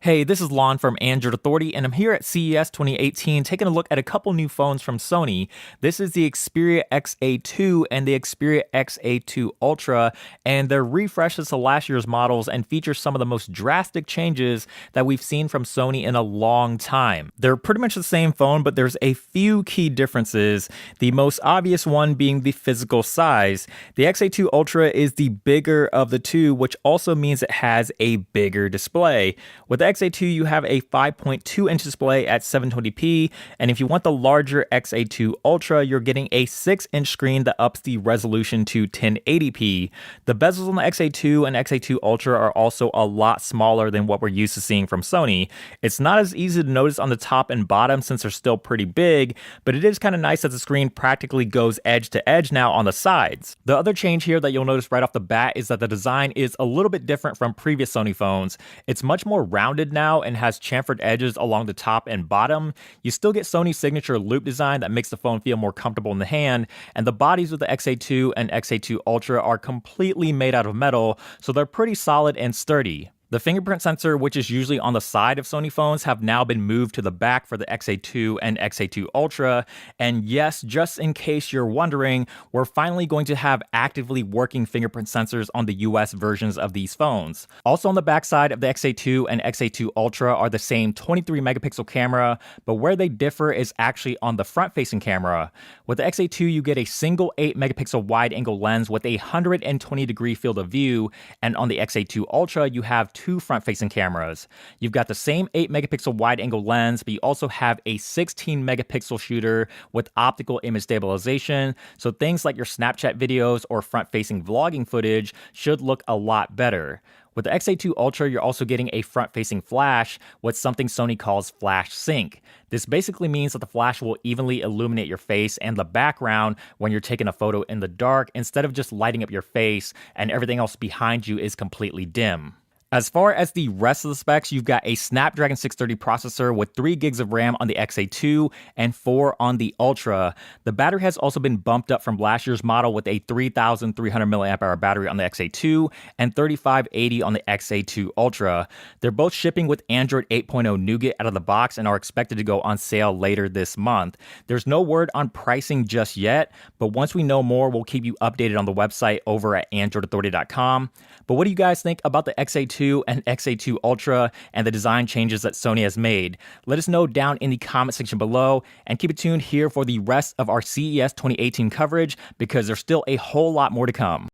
Hey, this is Lanh from Android Authority, and I'm here at CES 2018 taking a look at a couple new phones from Sony. This is the Xperia XA2 and the Xperia XA2 Ultra, and they're refreshes to last year's models and feature some of the most drastic changes that we've seen from Sony in a long time. They're pretty much the same phone, but there's a few key differences, the most obvious one being the physical size. The XA2 Ultra is the bigger of the two, which also means it has a bigger display. With the XA2, you have a 5.2-inch display at 720p, and if you want the larger XA2 Ultra, you're getting a 6-inch screen that ups the resolution to 1080p. The bezels on the XA2 and XA2 Ultra are also a lot smaller than what we're used to seeing from Sony. It's not as easy to notice on the top and bottom since they're still pretty big, but it is kind of nice that the screen practically goes edge to edge now on the sides. The other change here that you'll notice right off the bat is that the design is a little bit different from previous Sony phones. It's much more rounded now and has chamfered edges along the top and bottom. You still get Sony's signature loop design that makes the phone feel more comfortable in the hand, and the bodies of the XA2 and XA2 Ultra are completely made out of metal, so they're pretty solid and sturdy. The fingerprint sensor, which is usually on the side of Sony phones, have now been moved to the back for the XA2 and XA2 Ultra. And yes, just in case you're wondering, we're finally going to have actively working fingerprint sensors on the US versions of these phones. Also on the back side of the XA2 and XA2 Ultra are the same 23 megapixel camera, but where they differ is actually on the front-facing camera. With the XA2, you get a single 8 megapixel wide-angle lens with a 120-degree field of view, and on the XA2 Ultra, you have two front-facing cameras. You've got the same 8 megapixel wide-angle lens, but you also have a 16 megapixel shooter with optical image stabilization, so things like your Snapchat videos or front-facing vlogging footage should look a lot better. With the XA2 Ultra, you're also getting a front-facing flash with something Sony calls flash sync. This basically means that the flash will evenly illuminate your face and the background when you're taking a photo in the dark instead of just lighting up your face and everything else behind you is completely dim. As far as the rest of the specs, you've got a Snapdragon 630 processor with 3 gigs of RAM on the XA2 and 4 on the Ultra. The battery has also been bumped up from last year's model with a 3,300 mAh battery on the XA2 and 3,580 on the XA2 Ultra. They're both shipping with Android 8.0 Nougat out of the box and are expected to go on sale later this month. There's no word on pricing just yet, but once we know more, we'll keep you updated on the website over at AndroidAuthority.com. But what do you guys think about the XA2 and XA2 Ultra and the design changes that Sony has made? Let us know down in the comment section below, and keep it tuned here for the rest of our CES 2018 coverage because there's still a whole lot more to come.